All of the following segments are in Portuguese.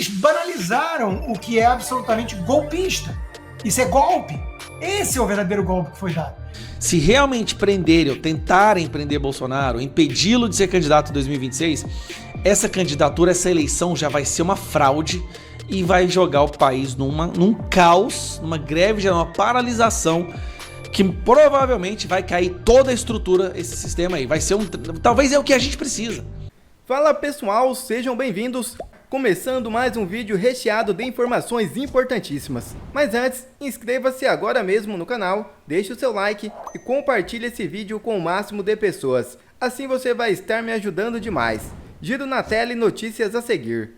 eles banalizaram o que é absolutamente golpista. Isso é golpe. Esse é o verdadeiro golpe que foi dado. Se realmente prenderem ou tentarem prender Bolsonaro, impedi-lo de ser candidato em 2026, essa candidatura, essa eleição já vai ser uma fraude e vai jogar o país num caos, numa greve, numa paralisação, que provavelmente vai cair toda a estrutura, esse sistema aí. Vai ser talvez é o que a gente precisa. Fala pessoal, sejam bem-vindos. Começando mais um vídeo recheado de informações importantíssimas. Mas antes, inscreva-se agora mesmo no canal, deixe o seu like e compartilhe esse vídeo com o máximo de pessoas. Assim você vai estar me ajudando demais. Giro na tela e notícias a seguir.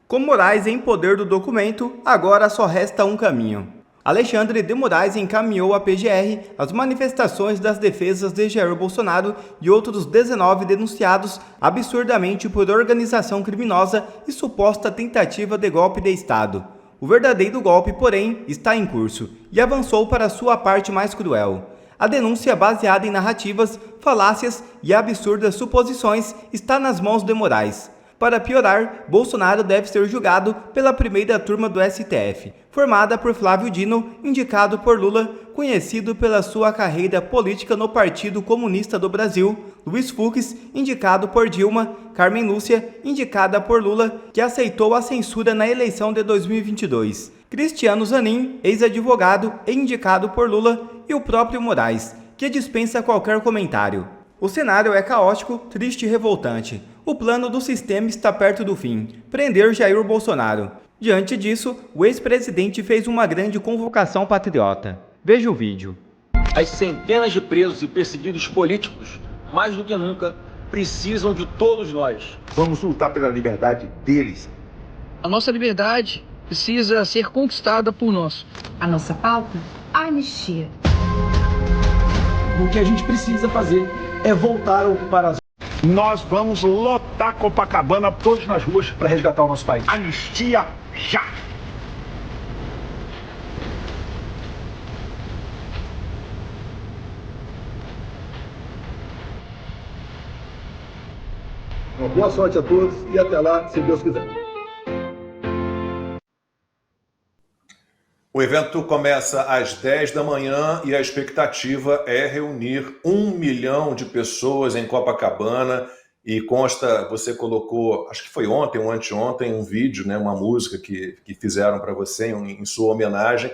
Com Moraes em poder do documento, agora só resta um caminho. Alexandre de Moraes encaminhou à PGR as manifestações das defesas de Jair Bolsonaro e outros 19 denunciados absurdamente por organização criminosa e suposta tentativa de golpe de Estado. O verdadeiro golpe, porém, está em curso e avançou para sua parte mais cruel. A denúncia, baseada em narrativas, falácias e absurdas suposições, está nas mãos de Moraes. Para piorar, Bolsonaro deve ser julgado pela primeira turma do STF, formada por Flávio Dino, indicado por Lula, conhecido pela sua carreira política no Partido Comunista do Brasil, Luiz Fux, indicado por Dilma, Carmen Lúcia, indicada por Lula, que aceitou a censura na eleição de 2022, Cristiano Zanin, ex-advogado e indicado por Lula, e o próprio Moraes, que dispensa qualquer comentário. O cenário é caótico, triste e revoltante. O plano do sistema está perto do fim: prender Jair Bolsonaro. Diante disso, o ex-presidente fez uma grande convocação patriota. Veja o vídeo. As centenas de presos e perseguidos políticos, mais do que nunca, precisam de todos nós. Vamos lutar pela liberdade deles. A nossa liberdade precisa ser conquistada por nós. A nossa pauta? A anistia. O que a gente precisa fazer é voltar para as... Nós vamos lotar Copacabana todos nas ruas para resgatar o nosso país. Anistia já! Uma boa sorte a todos e até lá, se Deus quiser. O evento começa às 10 da manhã e a expectativa é reunir 1 milhão de pessoas em Copacabana. E consta, você colocou, acho que foi ontem ou anteontem, um vídeo, né, uma música que fizeram para você em sua homenagem.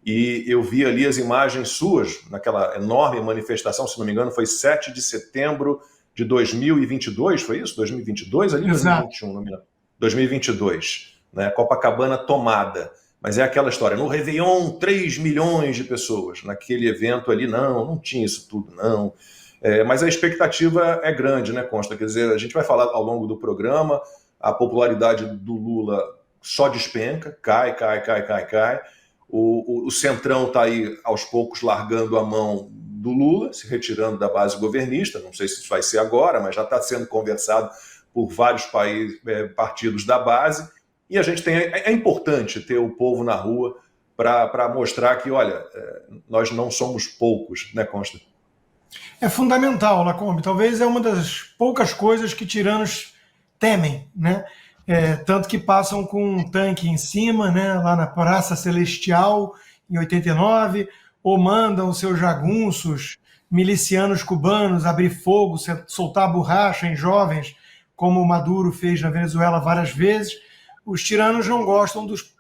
E eu vi ali as imagens suas naquela enorme manifestação, se não me engano, foi 7 de setembro de 2022, foi isso? 2022 ali? Exato. 2021, não me lembro. 2022, né, Copacabana tomada. Mas é aquela história, no Réveillon, 3 milhões de pessoas. Naquele evento ali, não tinha isso tudo, não. Mas a expectativa é grande, né, Consta? Quer dizer, a gente vai falar ao longo do programa, a popularidade do Lula só despenca, cai. O Centrão está aí, aos poucos, largando a mão do Lula, se retirando da base governista. Não sei se isso vai ser agora, mas já está sendo conversado por vários partidos da base. E a gente é importante ter o povo na rua para mostrar que, olha, nós não somos poucos, né, Consta? É fundamental, Lacombe. Talvez é uma das poucas coisas que tiranos temem, né? Tanto que passam com um tanque em cima, né, lá na Praça Celestial, em 89, ou mandam seus jagunços milicianos cubanos abrir fogo, soltar borracha em jovens, como o Maduro fez na Venezuela várias vezes. Os tiranos não gostam dos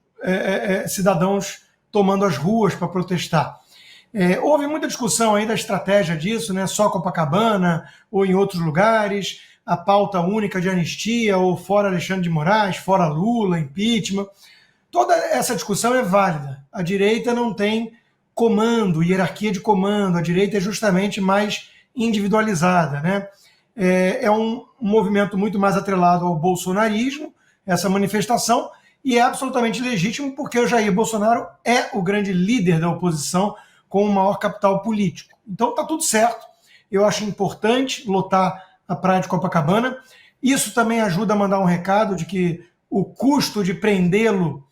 cidadãos tomando as ruas para protestar. Houve muita discussão aí da estratégia disso, né? Só Copacabana ou em outros lugares, a pauta única de anistia ou fora Alexandre de Moraes, fora Lula, impeachment. Toda essa discussão é válida. A direita não tem comando, hierarquia de comando. A direita é justamente mais individualizada, né? É um movimento muito mais atrelado ao bolsonarismo, essa manifestação, e é absolutamente legítimo porque o Jair Bolsonaro é o grande líder da oposição com o maior capital político. Então está tudo certo. Eu acho importante lotar a praia de Copacabana. Isso também ajuda a mandar um recado de que o custo de prendê-lo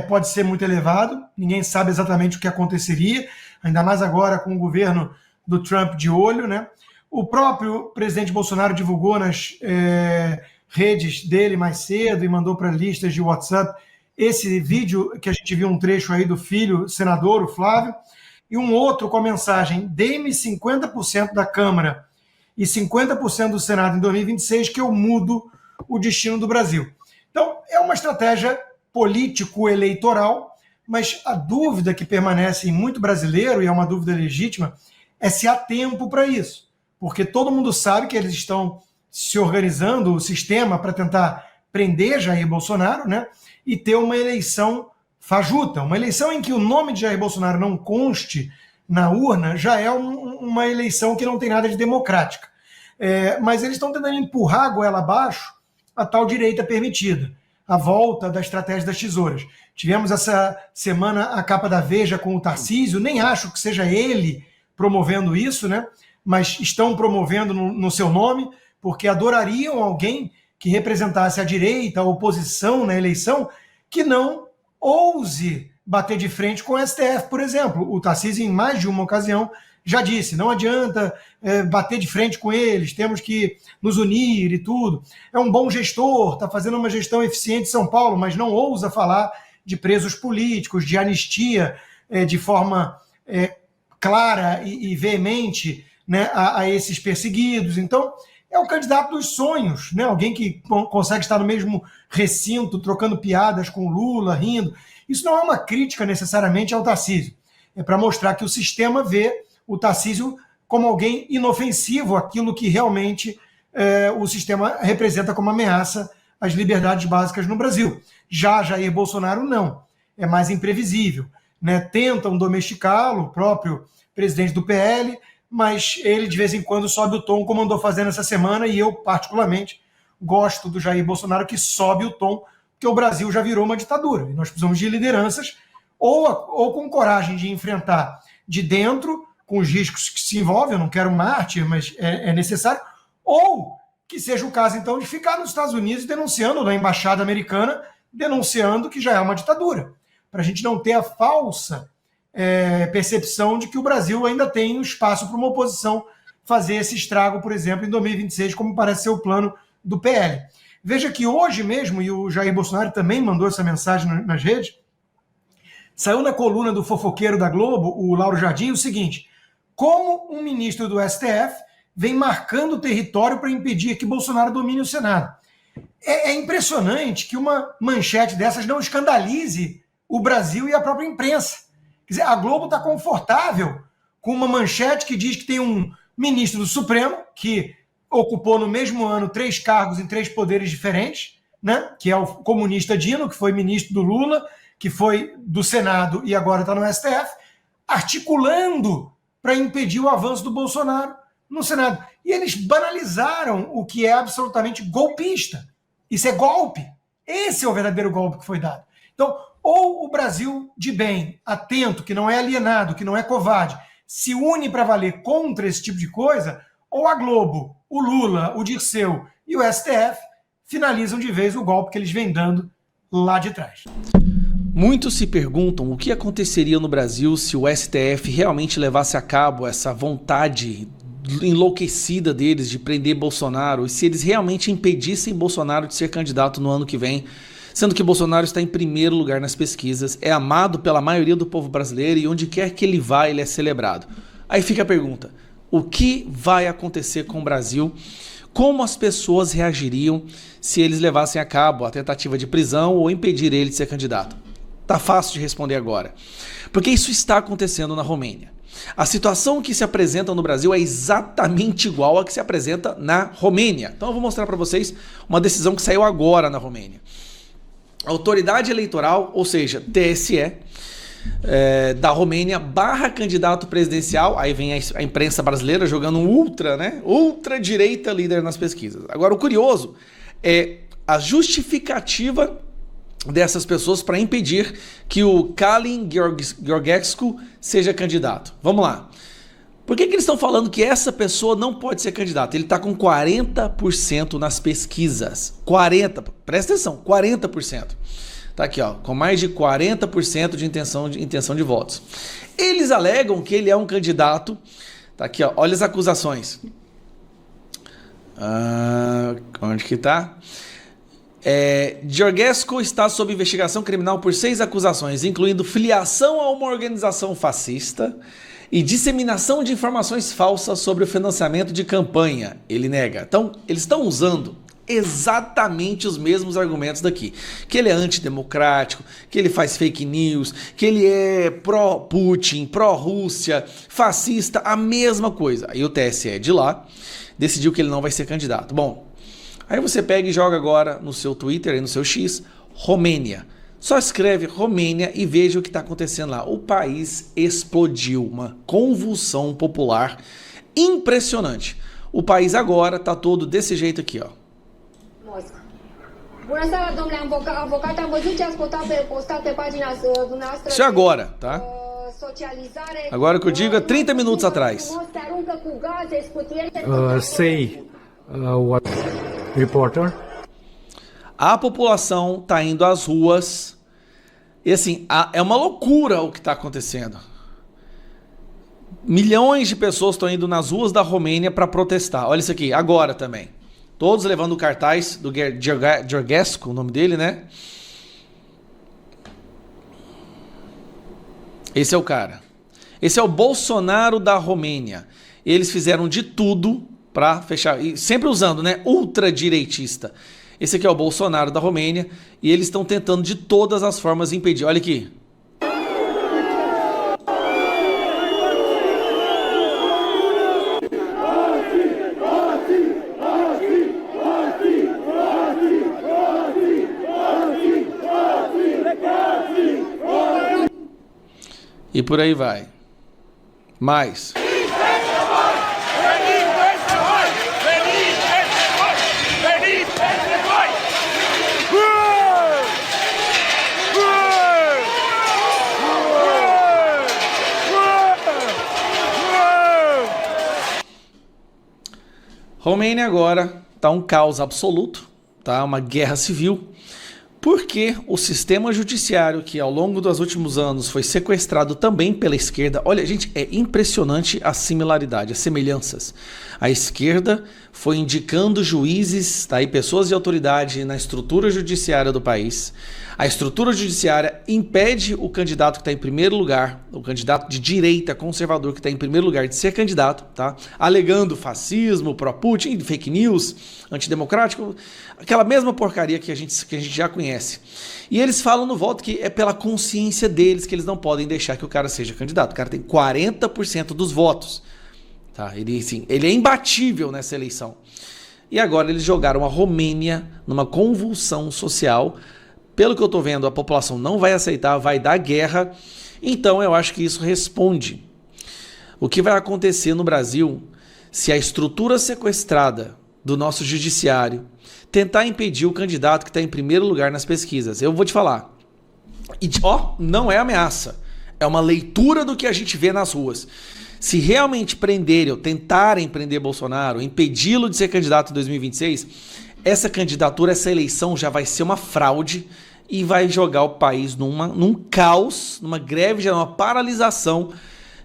pode ser muito elevado, ninguém sabe exatamente o que aconteceria, ainda mais agora com o governo do Trump de olho, né? O próprio presidente Bolsonaro divulgou nas redes dele mais cedo e mandou para listas de WhatsApp esse vídeo que a gente viu um trecho aí do filho senador, o Flávio, e um outro com a mensagem: dê-me 50% da Câmara e 50% do Senado em 2026 que eu mudo o destino do Brasil. Então, é uma estratégia político-eleitoral, mas a dúvida que permanece em muito brasileiro, e é uma dúvida legítima, é se há tempo para isso. Porque todo mundo sabe que eles estão se organizando, o sistema, para tentar prender Jair Bolsonaro, né, e ter uma eleição fajuta. Uma eleição em que o nome de Jair Bolsonaro não conste na urna já é uma eleição que não tem nada de democrática. Mas eles estão tentando empurrar a goela abaixo a tal direita permitida, a volta da estratégia das tesouras. Tivemos essa semana a capa da Veja com o Tarcísio, nem acho que seja ele promovendo isso, né? Mas estão promovendo no seu nome, porque adorariam alguém que representasse a direita, a oposição na eleição, que não ouse bater de frente com o STF, por exemplo. O Tarcísio, em mais de uma ocasião, já disse, não adianta bater de frente com eles, temos que nos unir e tudo. É um bom gestor, está fazendo uma gestão eficiente em São Paulo, mas não ousa falar de presos políticos, de anistia de forma clara e veemente, né, a esses perseguidos. Então, é o candidato dos sonhos, né? Alguém que consegue estar no mesmo recinto, trocando piadas com Lula, rindo. Isso não é uma crítica necessariamente ao Tarcísio. É para mostrar que o sistema vê o Tarcísio como alguém inofensivo, aquilo que realmente o sistema representa como ameaça às liberdades básicas no Brasil. Já Jair Bolsonaro não, é mais imprevisível, né? Tentam domesticá-lo, o próprio presidente do PL, mas ele de vez em quando sobe o tom, como andou fazendo essa semana, e eu particularmente gosto do Jair Bolsonaro, que sobe o tom, porque o Brasil já virou uma ditadura, e nós precisamos de lideranças ou com coragem de enfrentar de dentro, com os riscos que se envolvem, eu não quero mártir, mas é necessário, ou que seja o caso, então, de ficar nos Estados Unidos denunciando, na embaixada americana, denunciando que já é uma ditadura, para a gente não ter a falsa percepção de que o Brasil ainda tem um espaço para uma oposição fazer esse estrago, por exemplo, em 2026, como parece ser o plano do PL. Veja que hoje mesmo, e o Jair Bolsonaro também mandou essa mensagem nas redes, saiu na coluna do fofoqueiro da Globo, o Lauro Jardim, o seguinte: como um ministro do STF vem marcando o território para impedir que Bolsonaro domine o Senado. É impressionante que uma manchete dessas não escandalize o Brasil e a própria imprensa. Quer dizer, a Globo está confortável com uma manchete que diz que tem um ministro do Supremo que ocupou no mesmo ano 3 cargos em 3 poderes diferentes, né? Que é o comunista Dino, que foi ministro do Lula, que foi do Senado e agora está no STF, articulando para impedir o avanço do Bolsonaro no Senado. E eles banalizaram o que é absolutamente golpista. Isso é golpe. Esse é o verdadeiro golpe que foi dado. Então, ou o Brasil de bem, atento, que não é alienado, que não é covarde, se une para valer contra esse tipo de coisa, ou a Globo, o Lula, o Dirceu e o STF finalizam de vez o golpe que eles vêm dando lá de trás. Muitos se perguntam o que aconteceria no Brasil se o STF realmente levasse a cabo essa vontade enlouquecida deles de prender Bolsonaro, e se eles realmente impedissem Bolsonaro de ser candidato no ano que vem, sendo que Bolsonaro está em primeiro lugar nas pesquisas, é amado pela maioria do povo brasileiro e onde quer que ele vá, ele é celebrado. Aí fica a pergunta: o que vai acontecer com o Brasil? Como as pessoas reagiriam se eles levassem a cabo a tentativa de prisão ou impedir ele de ser candidato? Tá fácil de responder agora, porque isso está acontecendo na Romênia. A situação que se apresenta no Brasil é exatamente igual à que se apresenta na Romênia. Então eu vou mostrar para vocês uma decisão que saiu agora na Romênia. A autoridade eleitoral, ou seja, TSE, da Romênia, barra candidato presidencial, aí vem a imprensa brasileira jogando um ultra-direita líder nas pesquisas. Agora, o curioso é a justificativa dessas pessoas para impedir que o Kalin Georgescu seja candidato. Vamos lá. Por que eles estão falando que essa pessoa não pode ser candidato? Ele está com 40% nas pesquisas. 40%, presta atenção, 40%. Tá aqui, ó, com mais de 40% de intenção de votos. Eles alegam que ele é um candidato. Tá aqui, ó, olha as acusações. Onde que tá? Georgescu está sob investigação criminal por 6 acusações, incluindo filiação a uma organização fascista e disseminação de informações falsas sobre o financiamento de campanha. Ele nega. Então, eles estão usando exatamente os mesmos argumentos daqui. Que ele é antidemocrático, que ele faz fake news, que ele é pró-Putin, pró-Rússia, fascista, a mesma coisa. Aí o TSE de lá decidiu que ele não vai ser candidato. Bom, aí você pega e joga agora no seu Twitter, aí no seu X, Romênia. Só escreve Romênia e veja o que está acontecendo lá. O país explodiu, uma convulsão popular impressionante. O país agora está todo desse jeito aqui, ó. Isso é agora, tá? Agora que eu digo é 30 minutos atrás. Reporter. A população tá indo às ruas e assim, é uma loucura o que está acontecendo. Milhões de pessoas estão indo nas ruas da Romênia para protestar. Olha isso aqui, agora também. Todos levando o cartaz do Georgescu, o nome dele, né? Esse é o cara. Esse é o Bolsonaro da Romênia. Eles fizeram de tudo para fechar, e sempre usando, né, ultradireitista. Esse aqui é o Bolsonaro da Romênia e eles estão tentando de todas as formas impedir. Olha aqui. E por aí vai. Mais. Romênia agora tá um caos absoluto, tá? Uma guerra civil, porque o sistema judiciário, que ao longo dos últimos anos foi sequestrado também pela esquerda, olha, gente, é impressionante a similaridade, as semelhanças. A esquerda foi indicando juízes, tá? E pessoas de autoridade na estrutura judiciária do país. A estrutura judiciária impede o candidato que está em primeiro lugar, o candidato de direita conservador que está em primeiro lugar de ser candidato, tá? Alegando fascismo, pró-Putin, fake news, antidemocrático, aquela mesma porcaria que a gente já conhece. E eles falam no voto que é pela consciência deles que eles não podem deixar que o cara seja candidato. O cara tem 40% dos votos. Tá? Ele é imbatível nessa eleição. E agora eles jogaram a Romênia numa convulsão social. Pelo que eu estou vendo, a população não vai aceitar, vai dar guerra. Então eu acho que isso responde. O que vai acontecer no Brasil se a estrutura sequestrada do nosso judiciário tentar impedir o candidato que está em primeiro lugar nas pesquisas? Eu vou te falar. E não é ameaça. É uma leitura do que a gente vê nas ruas. Se realmente prenderem ou tentarem prender Bolsonaro, impedi-lo de ser candidato em 2026, essa candidatura, essa eleição já vai ser uma fraude e vai jogar o país num caos, numa greve, numa paralisação,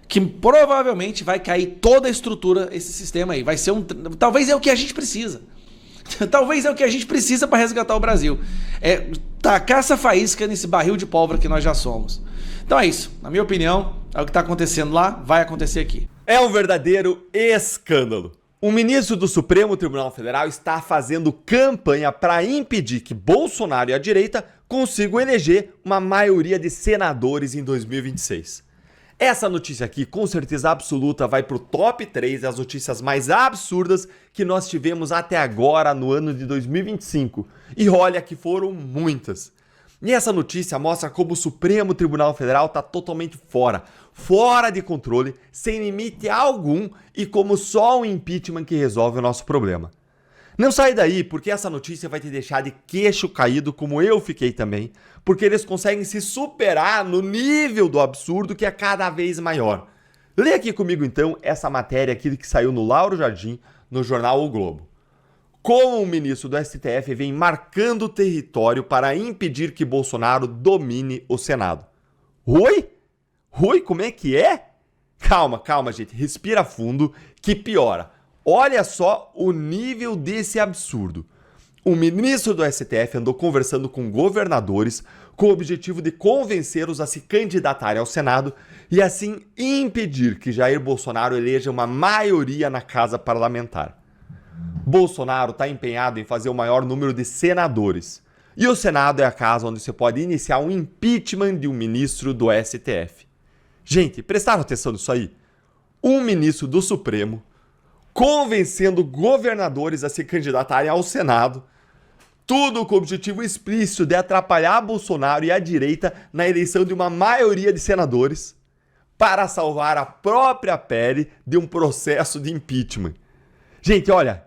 que provavelmente vai cair toda a estrutura, esse sistema aí. Vai ser talvez é o que a gente precisa. Talvez é o que a gente precisa para resgatar o Brasil. É tacar essa faísca nesse barril de pólvora que nós já somos. Então é isso. Na minha opinião, é o que está acontecendo lá, vai acontecer aqui. É um verdadeiro escândalo. O ministro do Supremo Tribunal Federal está fazendo campanha para impedir que Bolsonaro e a direita consigam eleger uma maioria de senadores em 2026. Essa notícia aqui, com certeza absoluta, vai para o top 3 das notícias mais absurdas que nós tivemos até agora no ano de 2025. E olha que foram muitas. E essa notícia mostra como o Supremo Tribunal Federal está totalmente fora de controle, sem limite algum e como só o impeachment que resolve o nosso problema. Não sai daí, porque essa notícia vai te deixar de queixo caído, como eu fiquei também, porque eles conseguem se superar no nível do absurdo que é cada vez maior. Lê aqui comigo então essa matéria aqui que saiu no Lauro Jardim, no jornal O Globo. como o ministro do STF vem marcando o território para impedir que Bolsonaro domine o Senado. Oi? Oi, como é que é? Calma, gente, respira fundo que piora. Olha só o nível desse absurdo. O ministro do STF andou conversando com governadores com o objetivo de convencê-los a se candidatarem ao Senado e assim impedir que Jair Bolsonaro eleja uma maioria na casa parlamentar. Bolsonaro está empenhado em fazer o maior número de senadores. E o Senado é a casa onde você pode iniciar um impeachment de um ministro do STF. Gente, prestaram atenção nisso aí? Um ministro do Supremo convencendo governadores a se candidatarem ao Senado, tudo com o objetivo explícito de atrapalhar Bolsonaro e a direita na eleição de uma maioria de senadores para salvar a própria pele de um processo de impeachment. Gente, olha,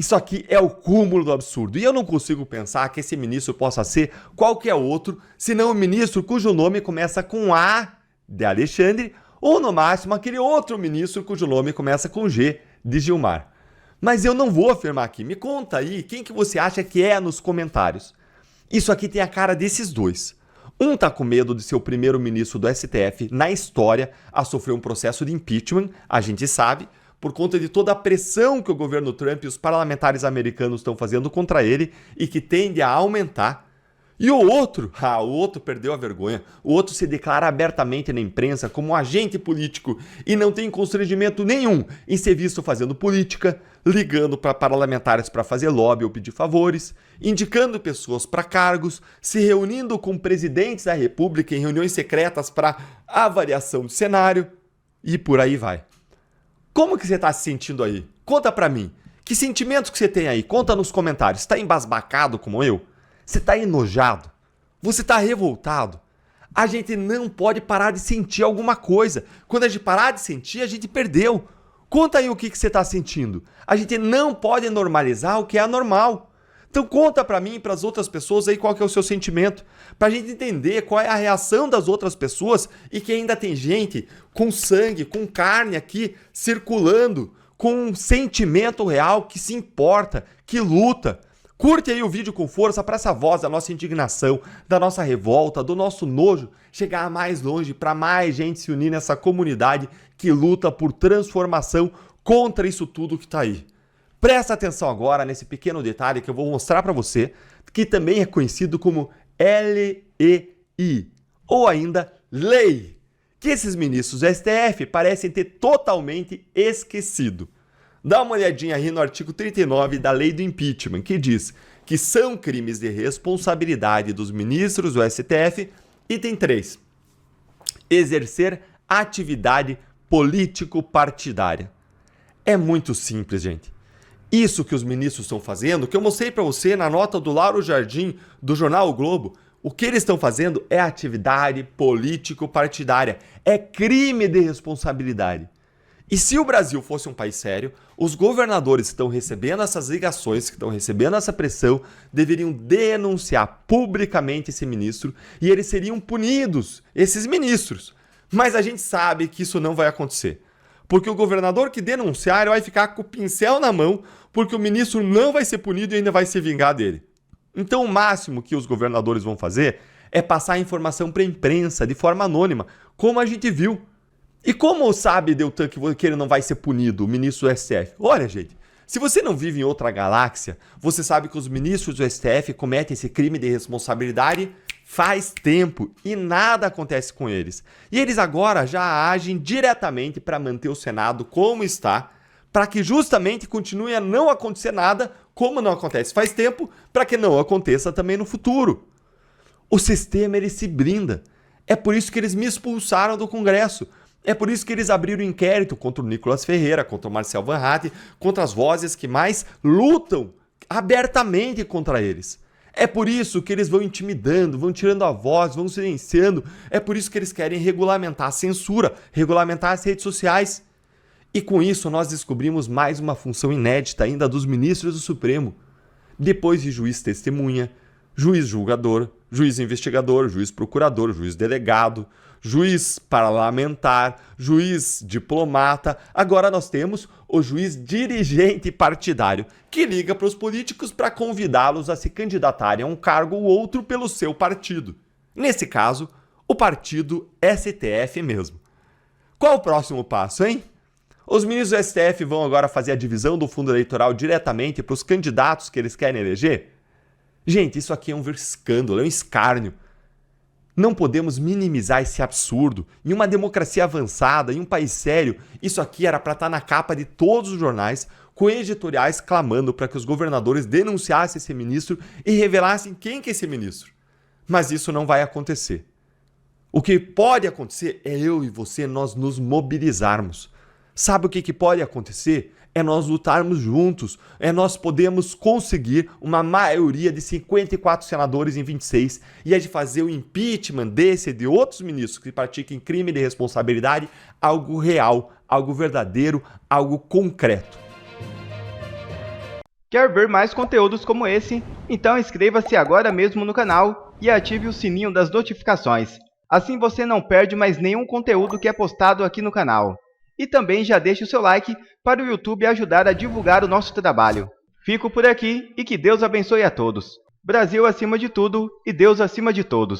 isso aqui é o cúmulo do absurdo. E eu não consigo pensar que esse ministro possa ser qualquer outro, senão um ministro cujo nome começa com A, de Alexandre, ou no máximo aquele outro ministro cujo nome começa com G, de Gilmar. Mas eu não vou afirmar aqui. Me conta aí quem que você acha que é nos comentários. Isso aqui tem a cara desses dois. Um tá com medo de ser o primeiro-ministro do STF na história a sofrer um processo de impeachment, a gente sabe, por conta de toda a pressão que o governo Trump e os parlamentares americanos estão fazendo contra ele e que tende a aumentar. E o outro perdeu a vergonha. O outro se declara abertamente na imprensa como um agente político e não tem constrangimento nenhum em ser visto fazendo política, ligando para parlamentares para fazer lobby ou pedir favores, indicando pessoas para cargos, se reunindo com presidentes da República em reuniões secretas para avaliação de cenário e por aí vai. Como que você está se sentindo aí? Conta para mim. Que sentimentos que você tem aí? Conta nos comentários. Está embasbacado como eu? Você está enojado? Você está revoltado? A gente não pode parar de sentir alguma coisa. Quando a gente parar de sentir, a gente perdeu. Conta aí o que você está sentindo. A gente não pode normalizar o que é anormal. Então conta para mim e para as outras pessoas aí qual que é o seu sentimento. Para a gente entender qual é a reação das outras pessoas e que ainda tem gente com sangue, com carne aqui circulando, com um sentimento real que se importa, que luta. Curte aí o vídeo com força para essa voz da nossa indignação, da nossa revolta, do nosso nojo chegar mais longe, para mais gente se unir nessa comunidade que luta por transformação contra isso tudo que está aí. Presta atenção agora nesse pequeno detalhe que eu vou mostrar para você, que também é conhecido como LEI, ou ainda lei, que esses ministros do STF parecem ter totalmente esquecido. Dá uma olhadinha aí no artigo 39 da Lei do Impeachment, que diz que são crimes de responsabilidade dos ministros do STF. Item 3. Exercer atividade político-partidária. É muito simples, gente. Isso que os ministros estão fazendo, que eu mostrei para você na nota do Lauro Jardim, do jornal O Globo, o que eles estão fazendo é atividade político-partidária. É crime de responsabilidade. E se o Brasil fosse um país sério, os governadores que estão recebendo essas ligações, que estão recebendo essa pressão, deveriam denunciar publicamente esse ministro e eles seriam punidos, esses ministros. Mas a gente sabe que isso não vai acontecer. Porque o governador que denunciar vai ficar com o pincel na mão, porque o ministro não vai ser punido e ainda vai se vingar dele. Então o máximo que os governadores vão fazer é passar a informação para a imprensa de forma anônima, como a gente viu. E como sabe Deltan que ele não vai ser punido, o ministro do STF? Olha, gente, se você não vive em outra galáxia, você sabe que os ministros do STF cometem esse crime de responsabilidade faz tempo e nada acontece com eles. E eles agora já agem diretamente para manter o Senado como está, para que justamente continue a não acontecer nada, como não acontece faz tempo, para que não aconteça também no futuro. O sistema, ele se blinda. É por isso que eles me expulsaram do Congresso. É por isso que eles abriram inquérito contra o Nicolas Ferreira, contra o Marcel Van Hatten, contra as vozes que mais lutam abertamente contra eles. É por isso que eles vão intimidando, vão tirando a voz, vão silenciando. É por isso que eles querem regulamentar a censura, regulamentar as redes sociais. E com isso nós descobrimos mais uma função inédita ainda dos ministros do Supremo. Depois de juiz testemunha, juiz julgador, juiz investigador, juiz procurador, juiz delegado, juiz parlamentar, juiz diplomata, agora nós temos o juiz dirigente partidário, que liga para os políticos para convidá-los a se candidatarem a um cargo ou outro pelo seu partido. Nesse caso, o partido STF mesmo. Qual o próximo passo, hein? Os ministros do STF vão agora fazer a divisão do fundo eleitoral diretamente para os candidatos que eles querem eleger? Gente, isso aqui é um escândalo, é um escárnio. Não podemos minimizar esse absurdo. Em uma democracia avançada, em um país sério, isso aqui era para estar na capa de todos os jornais, com editoriais clamando para que os governadores denunciassem esse ministro e revelassem quem que é esse ministro. Mas isso não vai acontecer. O que pode acontecer é eu e você, nós nos mobilizarmos. Sabe o que pode acontecer? É nós lutarmos juntos, nós podemos conseguir uma maioria de 54 senadores em 26 e é de fazer o impeachment desse e de outros ministros que pratiquem crime de responsabilidade algo real, algo verdadeiro, algo concreto. Quer ver mais conteúdos como esse? Então inscreva-se agora mesmo no canal e ative o sininho das notificações. Assim você não perde mais nenhum conteúdo que é postado aqui no canal. E também já deixe o seu like para o YouTube ajudar a divulgar o nosso trabalho. Fico por aqui e que Deus abençoe a todos. Brasil acima de tudo e Deus acima de todos.